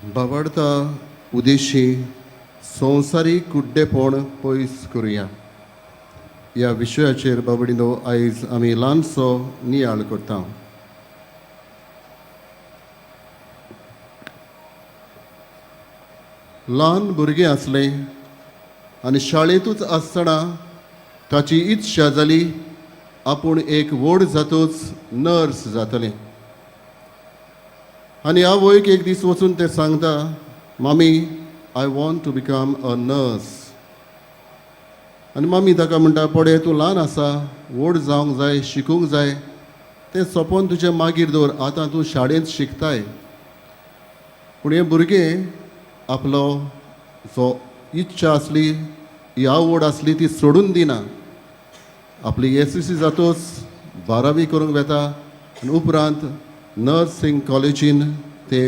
बाबाडता उद्देशी संवसारीक कुड्डेपण पयस करुया ह्या विशयाचेर बाबडिनो आयज आमी ल्हानसो नियाळ करता. ल्हान भुरगें आसलें आनी शाळेंतूच आसतना ताची इत्सा जाली आपूण एक व्हड जातूच नर्स जातलें. आनी आवयक एक दीस वचून ते सांगता, मामी I want to become a nurse. आनी मामी ताका म्हणटा, पळय तूं ल्हान आसा, व्हड जावंक जाय, शिकूंक जाय, तें सपोन तुजें मागीर दवर, आतां तूं शाळेंत शिकताय. पूण हें भुरगें आपलो जो इच्छा आसली, ही आवड आसली ती सोडून दिना. आपली एस.एस.सी. जातूच 12वी करूंक वेता आनी उपरांत नर्सिंग कॉलेजीन ते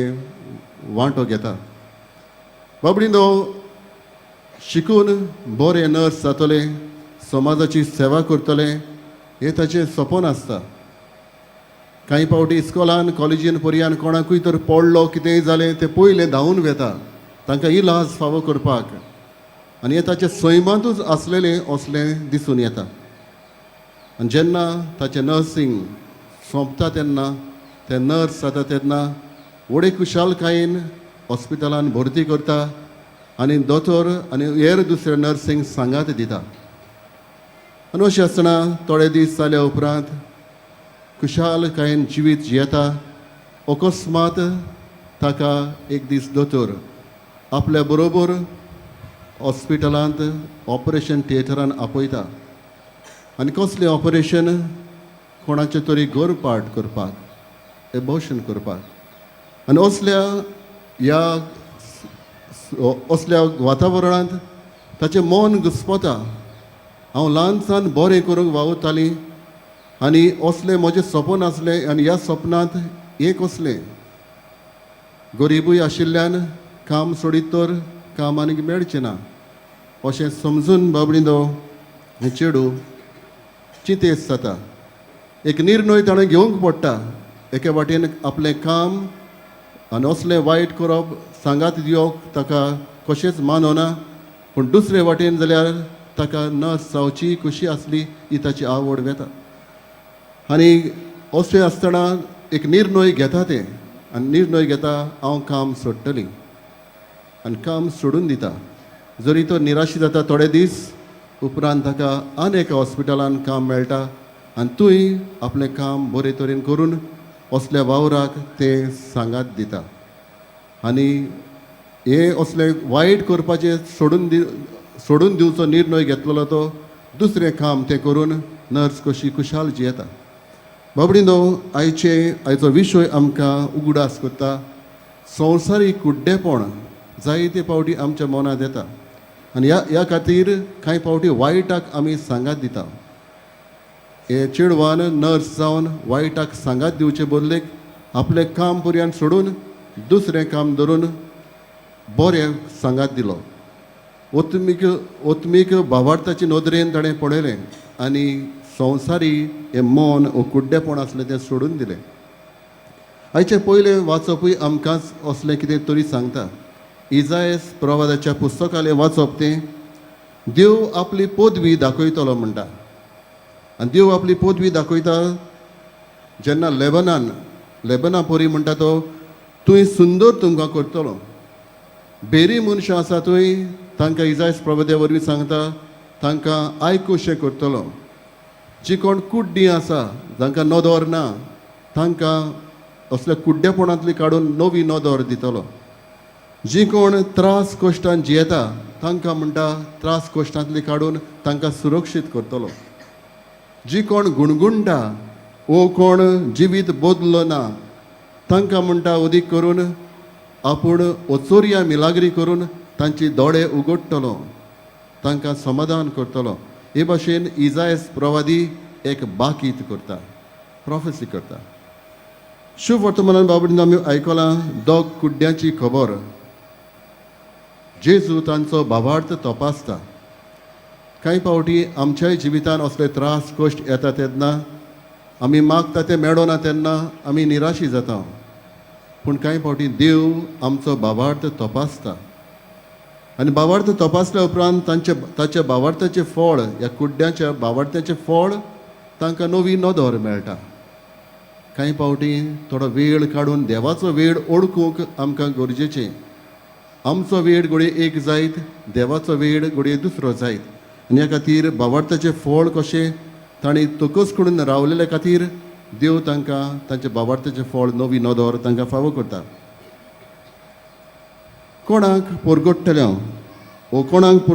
वांटो घेता. बाबडीनो शिकून बरें नर्स जातले, समाजाची सेवा करतले, हें ताचें सपन आसता. कांय पावटी इस्कॉलान कॉलेजीन पर्यान कोणाकूय तर पडलो कितेंय जालें तें पयलें धांवून वेता तांकां इलाज फावो करपाक. आनी हें ताच्या सैमांतूच आसलेलें असलें दिसून येता. आनी जेन्ना ताचें नर्सींग सोंपता तेन्ना ते नर्स जाता तेन्ना व्हडे कुशालकायेन हॉस्पिटलान भरती करता आनी दोतोर आनी हेर दुसरे नर्सींग सांगात दिता. आनी अशें आसतना थोडे दीस जाल्या उपरांत कुशालकायेन जिवीत जियेता. अकस्मात ताका एक दीस दोतोर आपल्या बरोबर हॉस्पिटलांत ऑपरेशन थिएटरान आपयता. आनी कसलें ऑपरेशन? कोणाचें तरी गर्भपाठ करपाक, एबॉर्शन करपाक. आनी असल्या वातावरणांत ताचें मन घुस्पता. हांव ल्हानसान बरें करूंक वावुरतालीं आनी असलें म्हजें सपन आसलें आनी ह्या सपनांत एक कसलें गरीबूय आशिल्ल्यान काम सोडीत तर काम आनीक मेळचें ना. अशें समजून बाबडीनो हें चेडूं चिंतेस्त जाता. एक निर्णय ताणें घेवंक पडटा. एके वाटेन आपलें काम आनी असलें वायट करप, सांगात दिवप ताका कशेंच मानना. पूण दुसरे वाटेन जाल्यार ताका नर्स जावची कशी आसली ही ताची आवड वेता. आनी अशें आसतना एक निर्णय घेता तें आनी निर्णय घेता, हांव काम सोडटलीं आनी काम सोडून दिता. जरी तो निराशी जाता थोडे दीस उपरांत ताका आनी एका हॉस्पिटलान काम मेळटा आनी तूंय आपलें काम बरे तरेन करून असल्या वावराक तें सांगात दिता. आनी हे असले वायट करपाचें सोडून दिवचो निर्णय घेतलेलो तो दुसरें काम तें करून नर्स कशी कुशाल जियेता. बाबडीनो आयचो विशय आमकां उगडास करता. संवसारीक कुड्डेपण जायते पावटी आमच्या मनांत येता आनी ह्या खातीर कांय पावटी वायटाक आमी सांगात दिता. हे चेडवान नर्स जावन वायटाक सांगात दिवचे बदलेक आपलें काम पर्यान सोडून दुसरें काम धरून बरें सांगात दिलो. ओत्मीक भावार्थाची नदरेन ताणें पळयलें आनी संवसारी हें मन वो कुड्डेपण आसलें तें सोडून दिलें. आयचें पयलें वाचपूय आमकांच असलें कितें तरी सांगता. इजायस प्रवादाच्या पुस्तकालें वाचप तें देव आपली पदवी दाखयतलो म्हणटा. आनी देव आपली पदवी दाखयता जेन्ना लेबना पोरी म्हणटा तो, तुवें सुंदर तुमकां करतलो. बेरी मनशां आसा थंय तांकां इजायस प्रवाद्या वरवीं सांगता, तांकां आयकुशें करतलो. जी कोण कुड्डीं आसा जांकां नदर ना तांकां असल्या कुड्डेपणांतली काडून नवी नदर दितलो. जी कोण त्रास कश्टान जियेता तांकां म्हणटा त्रास कश्टांतली काडून तांकां सुरक्षीत करतलो. जी कोण गुणगुणटा वो कोण जिवीत बदलो ना तांकां म्हणटा उदीक करून आपूण ओचोरिया मिलाग्री करून तांची दोळे उगडटलो, तांकां समाधान करतलो. हे भाशेन इजायस प्रवादी एक बाकीत करता, प्रोफेसी करता. शुभ वर्तमानान बाबडीन आमी आयकलां दोग कुड्ड्यांची खबर. जेजू तांचो भावार्थ तपासता. कांय पावटी आमच्याय जिवितान असले त्रास कश्ट येता तेन्ना आमी मागता तें मेळना तेन्ना आमी निराशी जाता. पूण कांय फावटी देव आमचो भावार्थ तपासता आनी भावार्थ तपासल्या उपरांत ताच्या भावार्थाचें फळ ह्या कुड्ड्याच्या भावार्थाचें फळ तांकां नवी नदर मेळटा. कांय फावटी थोडो वेळ काडून देवाचो वेळ ओळखूंक आमकां गरजेचें. आमचो वेळ घडये एक जायत, देवाचो वेळ घडये दुसरो जायत. आनी ह्या खातीर भावार्थाचें फळ कशें तांणी तकस करून रावलेल्या खातीर देव तांकां तांचे भावार्थाचें फळ नवी नदर तांकां फावो करता. कोणाक परगडटल्या वो कोणाक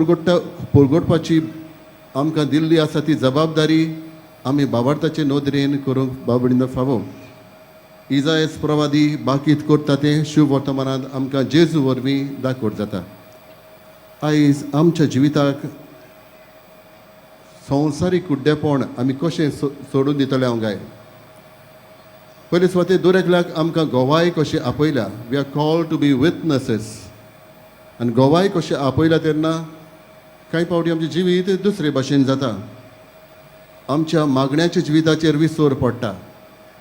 परगडपाची आमकां दिल्ली आसा ती जबाबदारी आमी भावार्थाचे नदरेन करूंक बाबडींत फावो. इजायस प्रवादी बाकीत करता तें शुभ वर्तमानांत आमकां जेजू वरवीं दाखोवप जाता. आयज आमच्या जिविताक संवसारीक कुड्डेपण आमी कशें सोडून दितले हांव गाय. पयले सुवाते दुरेकल्याक आमकां गोवाय कशी आपयल्या. We R called to be विटनसीस. आनी गोवाय कशें आपयल्या तेन्ना कांय फावटी आमचें जिवीत दुसरे भाशेन जाता. आमच्या मागण्याच्या जिविताचेर विसर पडटा.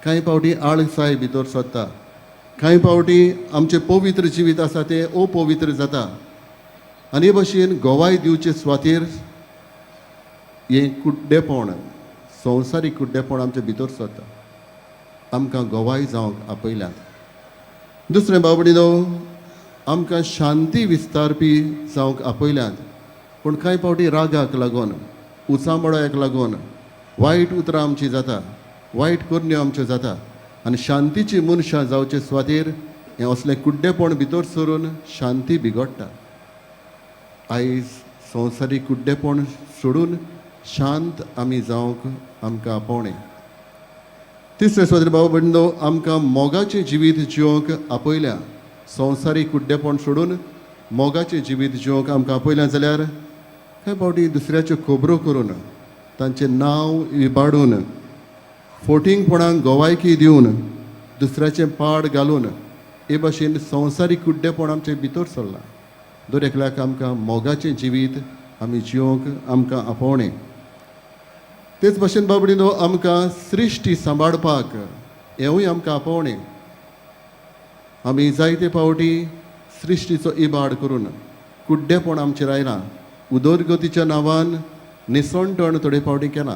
कांय फावटी आळसाय भितर सरता. कांय फावटी आमचें पवित्र जिवीत आसा तें अपवित्र जाता. आनी हे भाशेन गोवाय दिवचे सुवातेर हें कुड्डेपण, संवसारीक कुड्डेपण आमच्या भितर सरता. आमकां गोवाय जावंक आपयल्यात. दुसरें बाबडीनो आमकां शांती विस्तारपी जावंक आपयल्यात. पूण कांय फावटी रागाक लागून, उचामळाक लागून वायट उतरां आमची जाता, वायट करण्यो आमच्यो जाता. आनी शांतीची मनशां जावचे सुवातेर हें असलें कुड्डेपण भितर सरून शांती बिगडटा. आयज संवसारीक कुड्डेपण सोडून शांत आमी जावंक आमकां आपोवणें. तिसरे सुवातेर बाबा बंडो आमकां मोगाचें जिवीत जिवंक आपयल्या. संवसारीक कुड्डेपण सोडून मोगाचें जिवीत जिवंक आमकां आपयलें जाल्यार कांय फावटी दुसऱ्याच्यो खबरो करून, तांचें नांव इबाडून, फोटिंगपणाक गोवायकी दिवन, दुसऱ्याचें पाड घालून हे भाशेन संवसारीक कुड्डेपण आमचे भितर सरलां. दर एकल्याक आमकां मोगाचें जिवीत आमी जिवंक आमकां आपोवणें. तेच भाशेन बाबडीनो आमकां सृश्टी सांबाळपाक हेंवूय आमकां आपोवणें. आमी जायते फावटी सृश्टीचो इबाड करून कुड्डेपण आमचेर आयलां. उदरगतीच्या नांवान निसणटण थोडे फावटी केलां.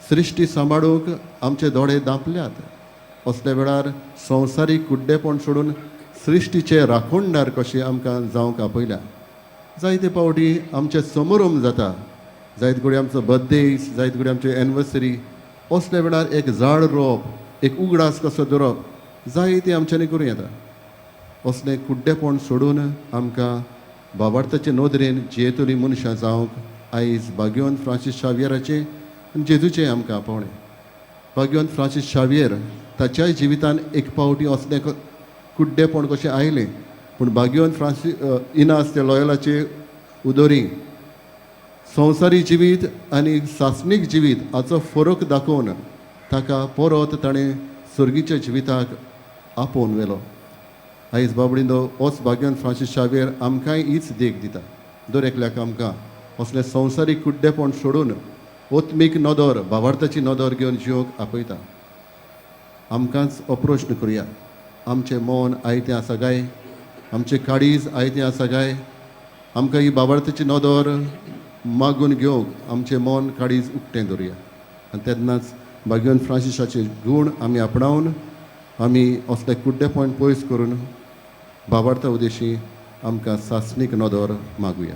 सृश्टी सांबाळूंक आमचे दोळे धांपल्यात. असल्या वेळार संवसारीक कुड्डेपण सोडून सृश्टीचे राखणदार कशें आमकां जावंक आपयल्या. जायते फावटी आमचे समारंभ जाता. जायते कडेन आमचो बर्थडे, जायते कडेन आमची एनिवर्सरी. असल्या वेळार एक झाड रोवप, एक उगडास कसो धरप, जायते आमच्यांनी करूं येता. असलें कुड्डेपण सोडून आमकां भावार्थाचे नदरेन जियेतली मनशां जावंक आयज भाग्यवंत फ्रांसीस शावियराचें आनी जेजूचें आमकां आपोवणें. भाग्यवंत फ्रांसीस शावियर ताच्याय जिवितान एक फावटी असलें कुड्डेपण कशें आयलें. पूण भाग्यवंत इनास त्या लॉयलाचे उदोरी संवसारी जिवीत आनी सासणीक जिवीत हाचो फरक दाखोवन ताका परत ताणें सर्गीच्या जिविताक आपोवन व्हेलो. आयज बाबडींदो होच भाग्यवंत फ्रांसीस शावियर आमकांय हीच देख दिता. दर एकल्याक आमकां असलें संवसारीक कुड्डेपण सोडून ओत्मीक नदर, भावार्थाची नदर घेवन जिवंक आपयता. आमकांच हो प्रश्न करुया. आमचें मन आयतें आसा काय? आमचें काळीज आयतें आसा काय? आमकां ही भावार्थाची नदर मागून घेवंक आमचें मन काळीज उक्तें दवरुया. आनी तेन्नाच भाग्यवंत फ्रांसीसाचे गूण आमी आपणावन आमी असलें कुड्डेपण पयस करून भावार्था उदेशी आमकां सासणीक नदर मागुया.